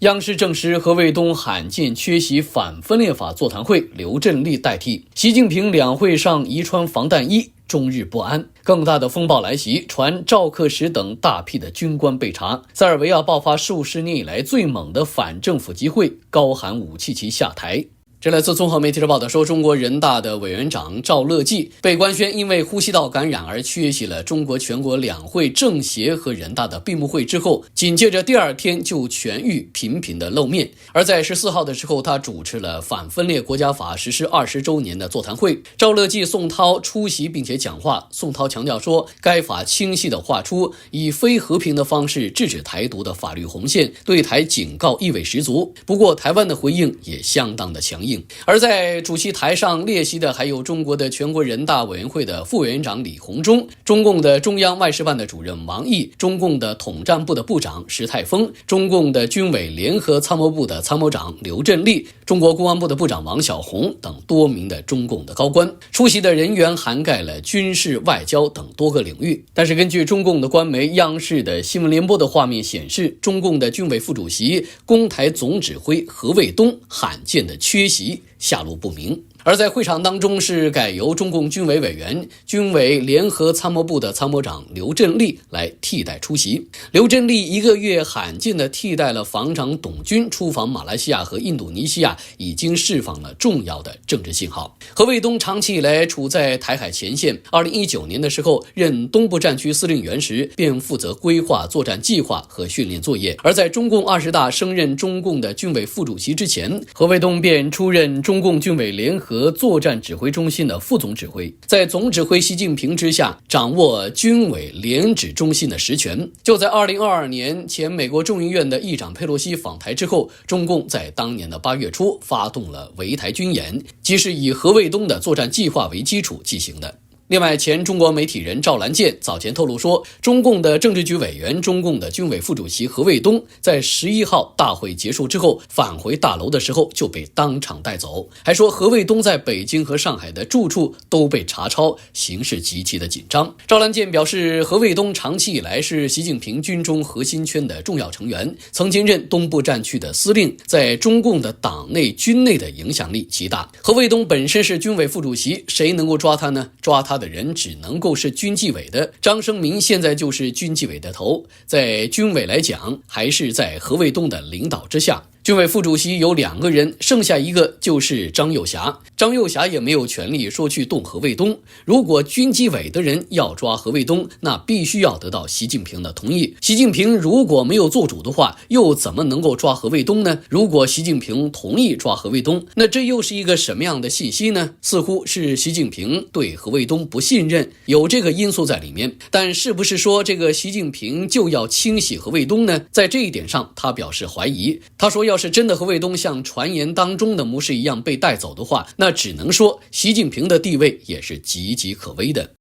央视证实，何卫东罕见缺席反分裂法座谈会，刘振立代替。习近平两会上疑穿防弹衣，终日不安。更大的风暴来袭，传赵克石等大批的军官被查。塞尔维亚爆发数十年以来最猛的反政府集会，高喊武契奇下台。这来自综合媒体的报道说，中国人大的委员长赵乐际被官宣因为呼吸道感染而缺席了中国全国两会政协和人大的闭幕会之后，紧接着第二天就痊愈，频频的露面。而在14号的时候，他主持了反分裂国家法实施20周年的座谈会，赵乐际、宋涛出席并且讲话。宋涛强调说，该法清晰地画出以非和平的方式制止台独的法律红线，对台警告意味十足。不过台湾的回应也相当的强硬。而在主席台上列席的还有中国的全国人大委员会的副委员长李鸿忠、中共的中央外事办的主任王毅、中共的统战部的部长石泰峰、中共的军委联合参谋部的参谋长刘振立、中国公安部的部长王小洪等多名的中共的高官。出席的人员涵盖了军事、外交等多个领域。但是根据中共的官媒央视的新闻联播的画面显示，中共的军委副主席、攻台总指挥何卫东罕见的缺席，下落不明。而在会场当中是改由中共军委委员、军委联合参谋部的参谋长刘振立来替代出席。刘振立1个月罕见的替代了防长董军出访马来西亚和印度尼西亚，已经释放了重要的政治信号。何卫东长期以来处在台海前线，2019年的时候任东部战区司令员时，便负责规划作战计划和训练作业。而在中共20大升任中共的军委副主席之前，何卫东便出任中共军委联合作战指挥中心的副总指挥，在总指挥习近平之下，掌握军委联指中心的实权。就在2022年前美国众议院的议长佩洛西访台之后，中共在当年的8月初发动了围台军演，即是以何卫东的作战计划为基础进行的。另外，前中国媒体人赵兰健早前透露说，中共的政治局委员、中共的军委副主席何卫东在11号大会结束之后返回大楼的时候就被当场带走，还说何卫东在北京和上海的住处都被查抄，形势极其的紧张。赵兰健表示，何卫东长期以来是习近平军中核心圈的重要成员，曾经任东部战区的司令，在中共的党内军内的影响力极大。何卫东本身是军委副主席，谁能够抓他呢？抓他的人只能够是军纪委的。张生民现在就是军纪委的头，在军委来讲，还是在何卫东的领导之下。军委副主席有2个人，剩下一个就是张又侠。张又侠也没有权利说去动何卫东。如果军纪委的人要抓何卫东，那必须要得到习近平的同意。习近平如果没有做主的话，又怎么能够抓何卫东呢？如果习近平同意抓何卫东，那这又是一个什么样的信息呢？似乎是习近平对何卫东不信任，有这个因素在里面。但是不是说这个习近平就要清洗何卫东呢？在这一点上，他表示怀疑。他说，要是真的何卫东像传言当中的模式一样被带走的话，那只能说习近平的地位也是岌岌可危的。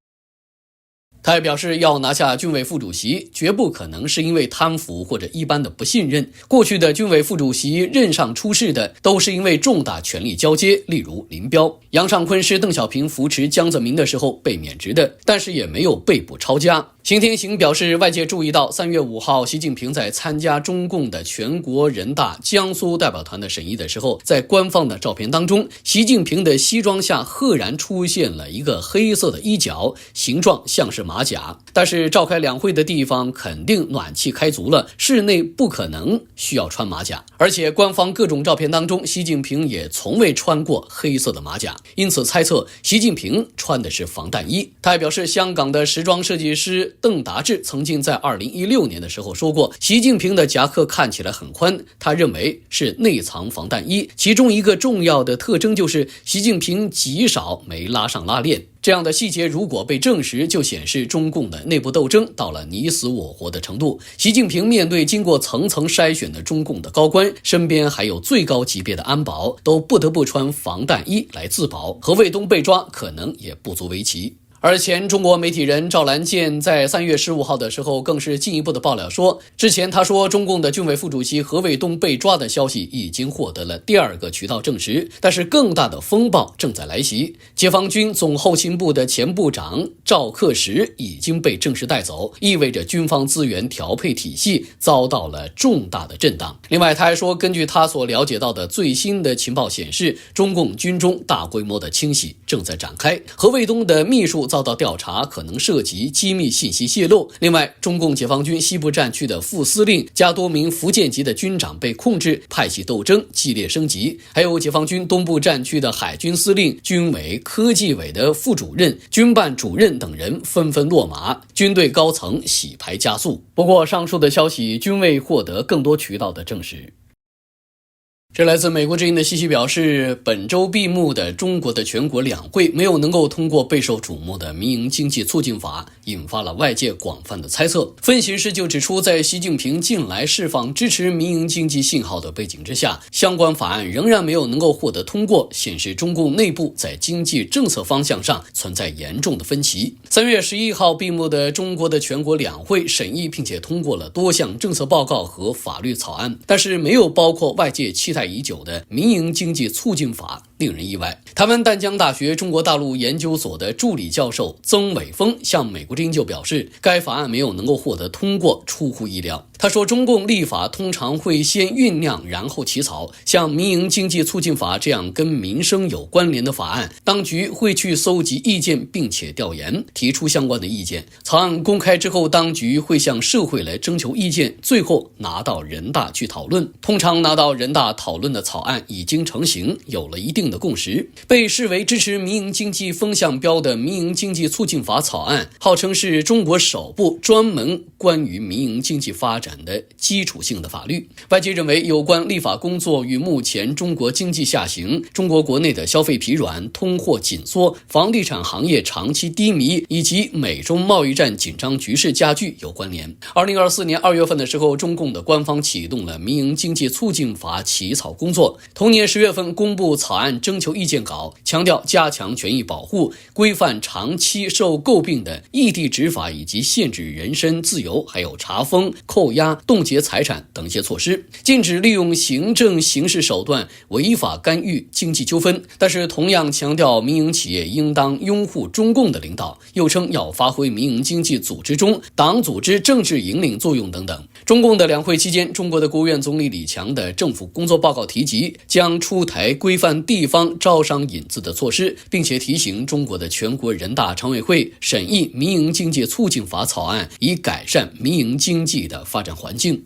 他也表示，要拿下军委副主席绝不可能是因为贪腐或者一般的不信任，过去的军委副主席任上出事的都是因为重大权力交接，例如林彪。杨尚昆是邓小平扶持江泽民的时候被免职的，但是也没有被捕抄家。邢天行表示，外界注意到3月5号习近平在参加中共的全国人大江苏代表团的审议的时候，在官方的照片当中，习近平的西装下赫然出现了一个黑色的衣角，形状像是马甲。但是召开两会的地方肯定暖气开足了，室内不可能需要穿马甲，而且官方各种照片当中，习近平也从未穿过黑色的马甲，因此猜测习近平穿的是防弹衣。他还表示，香港的时装设计师邓达志曾经在2016年的时候说过，习近平的夹克看起来很宽，他认为是内藏防弹衣，其中一个重要的特征就是习近平极少没拉上拉链。这样的细节如果被证实，就显示中共的内部斗争到了你死我活的程度。习近平面对经过层层筛选的中共的高官，身边还有最高级别的安保，都不得不穿防弹衣来自保。何卫东被抓可能也不足为奇。而前中国媒体人赵兰健在3月15号的时候，更是进一步的爆料说，之前他说中共的军委副主席何卫东被抓的消息已经获得了第2个渠道证实，但是更大的风暴正在来袭。解放军总后勤部的前部长赵克时已经被正式带走，意味着军方资源调配体系遭到了重大的震荡。另外他还说，根据他所了解到的最新的情报显示，中共军中大规模的清洗正在展开，何卫东的秘书遭到调查，可能涉及机密信息泄露。另外，中共解放军西部战区的副司令加多名福建籍的军长被控制，派系斗争激烈升级。还有解放军东部战区的海军司令、军委科技委的副主任、军办主任等人纷纷落马，军队高层洗牌加速。不过，上述的消息均未获得更多渠道的证实。这来自美国之音的信息表示，本周闭幕的中国的全国两会没有能够通过备受瞩目的民营经济促进法，引发了外界广泛的猜测。分析师就指出，在习近平近来释放支持民营经济信号的背景之下，相关法案仍然没有能够获得通过，显示中共内部在经济政策方向上存在严重的分歧。3月11号闭幕的中国的全国两会审议并且通过了多项政策报告和法律草案，但是没有包括外界期待已久的民营经济促进法，令人意外。台湾淡江大学中国大陆研究所的助理教授曾伟峰向美国之音就表示，该法案没有能够获得通过，出乎意料。他说，中共立法通常会先酝酿然后起草，像民营经济促进法这样跟民生有关联的法案，当局会去搜集意见并且调研，提出相关的意见。草案公开之后，当局会向社会来征求意见，最后拿到人大去讨论。通常拿到人大讨论的草案已经成型，有了一定的共识。被视为支持民营经济风向标的民营经济促进法草案，号称是中国首部专门关于民营经济发展的基础性的法律。外界认为，有关立法工作与目前中国经济下行、中国国内的消费疲软、通货紧缩、房地产行业长期低迷以及美中贸易战紧张局势加剧有关联。2024年2月份的时候，中共的官方启动了民营经济促进法起草工作，同年10月份公布草案征求意见稿，强调加强权益保护，规范长期受诟病的异地执法以及限制人身自由，还有查封、扣押、冻结财产等一些措施，禁止利用行政刑事手段违法干预经济纠纷。但是同样强调民营企业应当拥护中共的领导，又称要发挥民营经济组织中党组织政治引领作用等等。中共的两会期间，中国的国务院总理李强的政府工作报告提及，将出台规范地方招商引资的措施，并且提醒中国的全国人大常委会审议民营经济促进法草案，以改善民营经济的发展环境。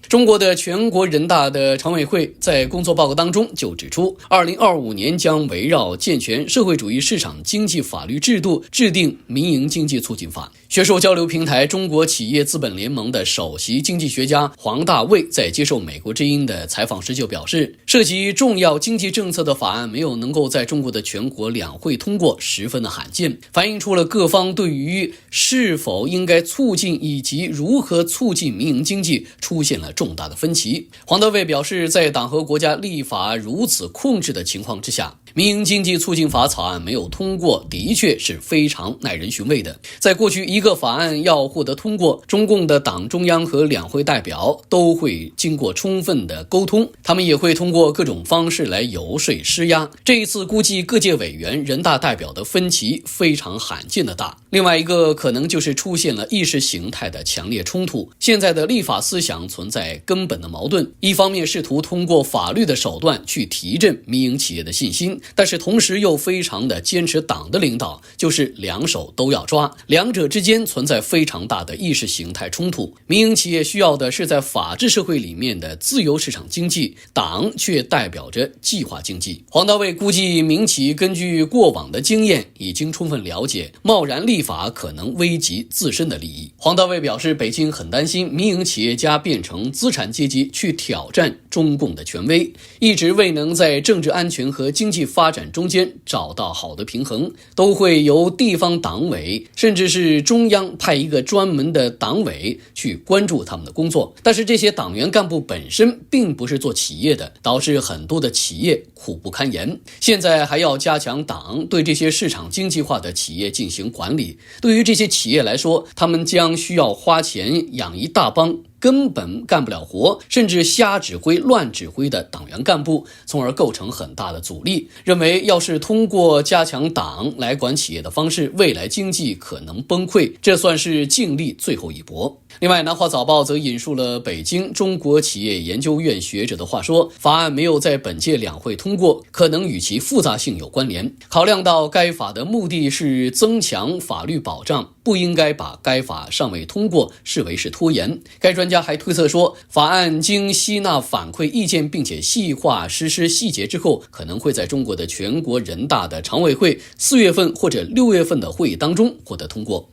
中国的全国人大的常委会在工作报告当中就指出，2025年将围绕健全社会主义市场经济法律制度制定民营经济促进法。学术交流平台中国企业资本联盟的首席经济学家黄大卫在接受美国之音的采访时就表示，涉及重要经济政策的法案没有能够在中国的全国两会通过，十分的罕见，反映出了各方对于是否应该促进以及如何促进民营经济出现了重大的分歧。黄大卫表示，在党和国家立法如此控制的情况之下，民营经济促进法草案没有通过，的确是非常耐人寻味的。在过去，一个法案要获得通过，中共的党中央和两会代表都会经过充分的沟通，他们也会通过各种方式来游说施压。这一次估计各界委员、人大代表的分歧非常罕见的大。另外一个可能就是出现了意识形态的强烈冲突。现在的立法思想存在根本的矛盾，一方面试图通过法律的手段去提振民营企业的信心，但是同时又非常的坚持党的领导，就是两手都要抓，两者之间存在非常大的意识形态冲突。民营企业需要的是在法治社会里面的自由市场经济，党却代表着计划经济。黄大卫估计，民企根据过往的经验已经充分了解，贸然立法可能危及自身的利益。黄大卫表示，北京很担心民营企业家变成资产阶级去挑战中共的权威，一直未能在政治安全和经济发展中间找到好的平衡，都会由地方党委甚至是中央派一个专门的党委去关注他们的工作。但是这些党员干部本身并不是做企业的，导致很多的企业苦不堪言。现在还要加强党对这些市场经济化的企业进行管理，对于这些企业来说，他们将需要花钱养一大帮根本干不了活，甚至瞎指挥乱指挥的党员干部，从而构成很大的阻力。认为要是通过加强党来管企业的方式，未来经济可能崩溃，这算是尽力最后一搏。另外，南华早报则引述了北京中国企业研究院学者的话说，法案没有在本届两会通过，可能与其复杂性有关联。考量到该法的目的是增强法律保障，不应该把该法尚未通过视为是拖延。该专家还推测说，法案经吸纳反馈意见并且细化实施细节之后，可能会在中国的全国人大的常委会4月份或者6月份的会议当中获得通过。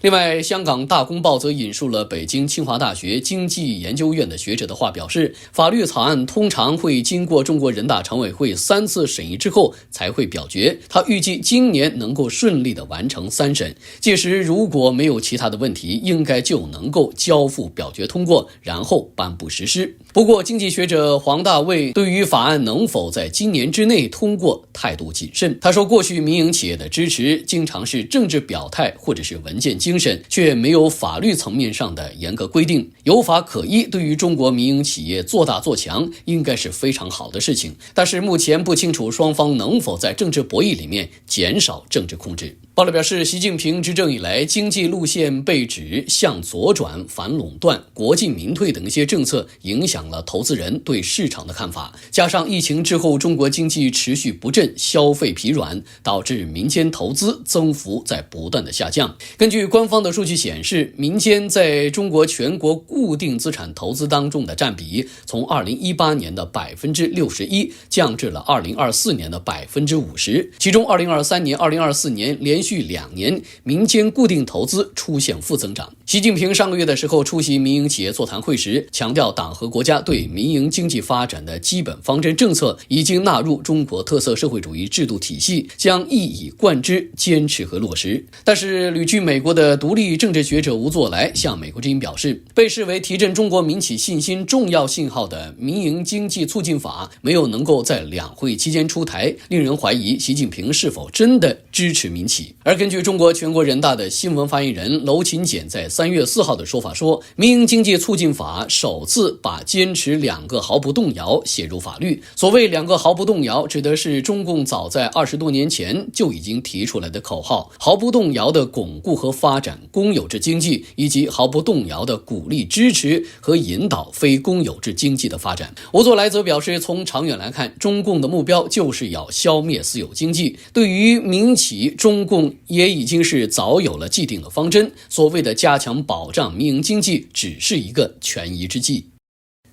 另外，香港大公报则引述了北京清华大学经济研究院的学者的话，表示法律草案通常会经过中国人大常委会3次审议之后才会表决，他预计今年能够顺利的完成3审，届时如果没有其他的问题，应该就能够交付表决通过，然后颁布实施。不过，经济学者黄大卫对于法案能否在今年之内通过态度谨慎。他说，过去民营企业的支持经常是政治表态或者是文件精神，却没有法律层面上的严格规定。有法可依对于中国民营企业做大做强应该是非常好的事情，但是目前不清楚双方能否在政治博弈里面减少政治控制。报道表示，习近平执政以来，经济路线被指向左转、反垄断、国进民退等一些政策影响了投资人对市场的看法，加上疫情之后中国经济持续不振，消费疲软，导致民间投资增幅在不断的下降。根据官方的数据显示，民间在中国全国固定资产投资当中的占比从2018年的 61% 降至了2024年的 50%， 其中2023年、2024年连续2年民间固定投资出现负增长。习近平上个月的时候出席民营企业座谈会时，强调党和国家对民营经济发展的基本方针政策已经纳入中国特色社会主义制度体系，将一以贯之坚持和落实。但是旅居美国的独立政治学者吴作来向美国之音表示，被视为提振中国民企信心重要信号的民营经济促进法没有能够在两会期间出台，令人怀疑习近平是否真的支持民企。而根据中国全国人大的新闻发言人娄勤俭在3月4号的说法说，民营经济促进法首次把坚持2个毫不动摇写入法律。所谓2个毫不动摇，指的是中共早在20多年前就已经提出来的口号，毫不动摇的巩固和发展公有制经济，以及毫不动摇的鼓励支持和引导非公有制经济的发展。吴作来则表示，从长远来看，中共的目标就是要消灭私有经济，对于民企，中共也已经是早有了既定的方针，所谓的加强保障民营经济只是一个权宜之计。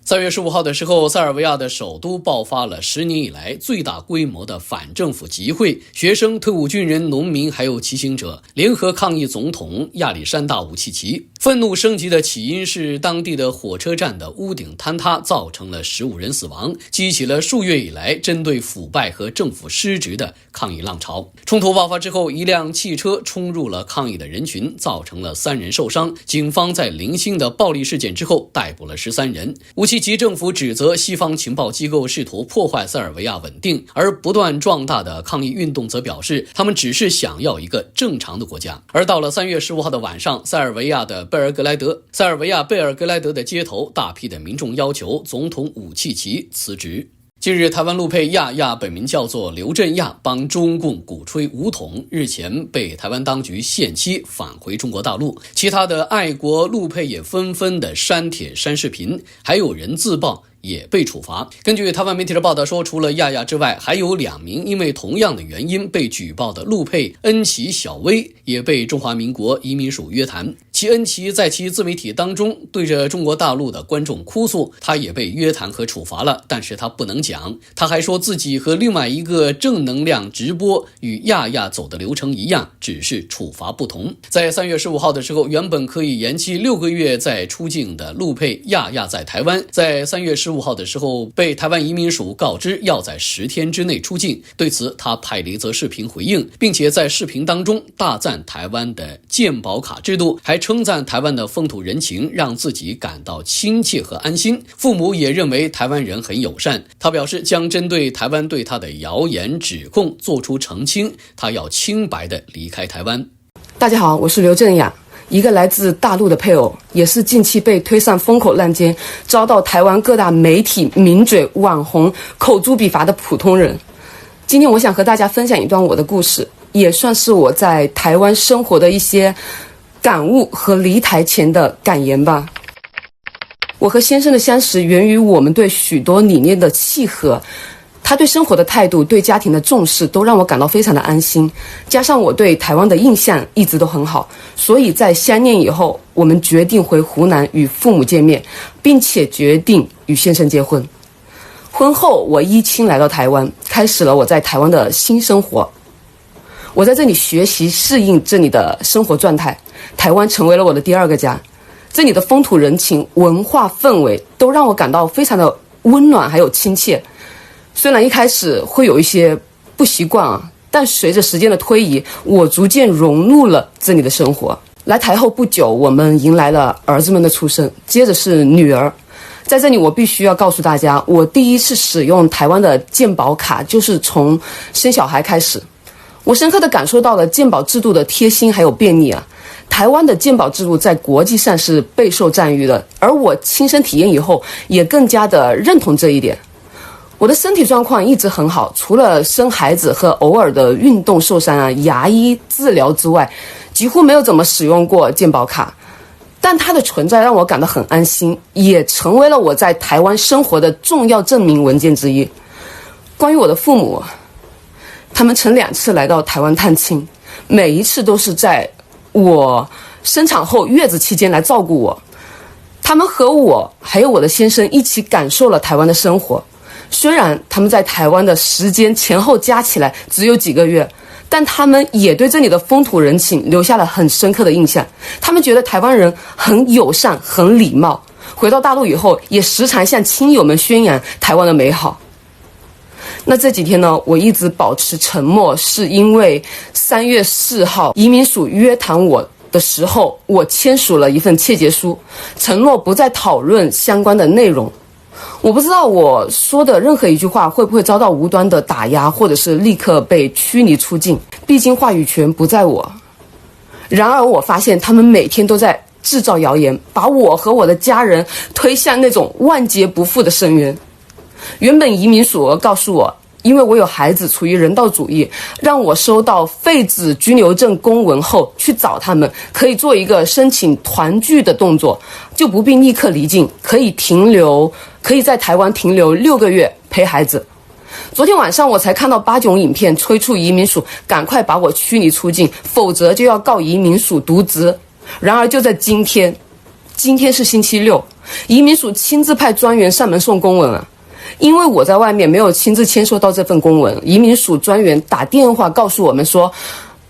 3月15号的时候，塞尔维亚的首都爆发了10年以来最大规模的反政府集会，学生、退伍军人、农民还有骑行者联合抗议总统亚历山大·武契奇。愤怒升级的起因是当地的火车站的屋顶坍塌，造成了15人死亡，激起了数月以来针对腐败和政府失职的抗议浪潮。冲突爆发之后，一辆汽车冲入了抗议的人群，造成了3人受伤。警方在零星的暴力事件之后逮捕了13人。武契奇政府指责西方情报机构试图破坏塞尔维亚稳定，而不断壮大的抗议运动则表示，他们只是想要一个正常的国家。而到了3月15号的晚上，塞尔维亚贝尔格莱德的街头，大批的民众要求总统武契奇辞职。近日，台湾陆配亚本名叫做刘振亚，帮中共鼓吹武统，日前被台湾当局限期返回中国大陆。其他的爱国陆配也纷纷的删帖删视频，还有人自曝也被处罚。根据台湾媒体的报道说，除了亚之外，还有2名因为同样的原因被举报的陆配恩琪小薇也被中华民国移民署约谈。齐恩齐在其自媒体当中对着中国大陆的观众哭诉，他也被约谈和处罚了，但是他不能讲。他还说自己和另外一个正能量直播与亚亚走的流程一样，只是处罚不同。在3月15号的时候，原本可以延期6个月再出境的陆配亚亚在台湾，在3月15号的时候被台湾移民署告知要在10天之内出境。对此他拍了一则视频回应，并且在视频当中大赞台湾的健保卡制度，还称赞台湾的风土人情让自己感到亲切和安心。父母也认为台湾人很友善。他表示将针对台湾对他的谣言指控做出澄清，他要清白地离开台湾。大家好，我是刘正雅，一个来自大陆的配偶，也是近期被推上风口浪尖，遭到台湾各大媒体、名嘴、网红口诛笔伐的普通人。今天我想和大家分享一段我的故事，也算是我在台湾生活的一些感悟和离台前的感言吧。我和先生的相识源于我们对许多理念的契合，他对生活的态度、对家庭的重视都让我感到非常的安心，加上我对台湾的印象一直都很好，所以在相恋以后，我们决定回湖南与父母见面，并且决定与先生结婚。婚后我依亲来到台湾，开始了我在台湾的新生活。我在这里学习适应这里的生活状态，台湾成为了我的第二个家。这里的风土人情、文化氛围都让我感到非常的温暖还有亲切。虽然一开始会有一些不习惯但随着时间的推移，我逐渐融入了这里的生活。来台后不久，我们迎来了儿子们的出生，接着是女儿。在这里我必须要告诉大家，我第一次使用台湾的健保卡就是从生小孩开始。我深刻地感受到了健保制度的贴心还有便利台湾的健保制度在国际上是备受赞誉的，而我亲身体验以后也更加的认同这一点。我的身体状况一直很好，除了生孩子和偶尔的运动受伤牙医治疗之外，几乎没有怎么使用过健保卡。但它的存在让我感到很安心，也成为了我在台湾生活的重要证明文件之一。关于我的父母，他们曾2次来到台湾探亲，每一次都是在我生产后月子期间来照顾我。他们和我还有我的先生一起感受了台湾的生活，虽然他们在台湾的时间前后加起来只有几个月，但他们也对这里的风土人情留下了很深刻的印象。他们觉得台湾人很友善很礼貌，回到大陆以后也时常向亲友们宣扬台湾的美好。那这几天呢，我一直保持沉默，是因为3月4号移民署约谈我的时候，我签署了一份切结书，承诺不再讨论相关的内容。我不知道我说的任何一句话会不会遭到无端的打压，或者是立刻被驱离出境，毕竟话语权不在我。然而我发现他们每天都在制造谣言，把我和我的家人推向那种万劫不复的深渊。原本移民署告诉我，因为我有孩子处于人道主义，让我收到废止居留证公文后去找他们，可以做一个申请团聚的动作，就不必立刻离境，可以在台湾停留6个月陪孩子。昨天晚上我才看到8种影片催促移民署赶快把我驱离出境，否则就要告移民署渎职。然而就在今天是星期6，移民署亲自派专员上门送公文因为我在外面没有亲自签收到这份公文，移民署专员打电话告诉我们说，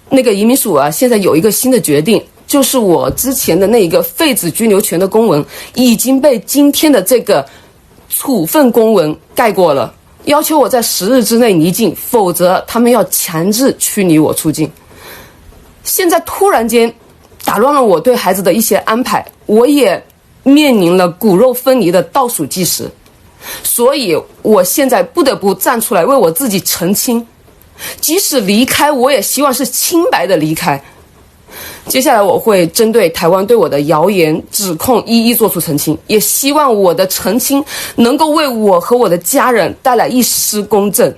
那个移民署现在有一个新的决定，就是我之前的那一个废止居留权的公文已经被今天的这个处分公文盖过了，要求我在10日之内离境，否则他们要强制驱离我出境。现在突然间打乱了我对孩子的一些安排，我也面临了骨肉分离的倒数计时。所以我现在不得不站出来为我自己澄清，即使离开，我也希望是清白的离开。接下来我会针对台湾对我的谣言指控一一做出澄清，也希望我的澄清能够为我和我的家人带来一丝公正。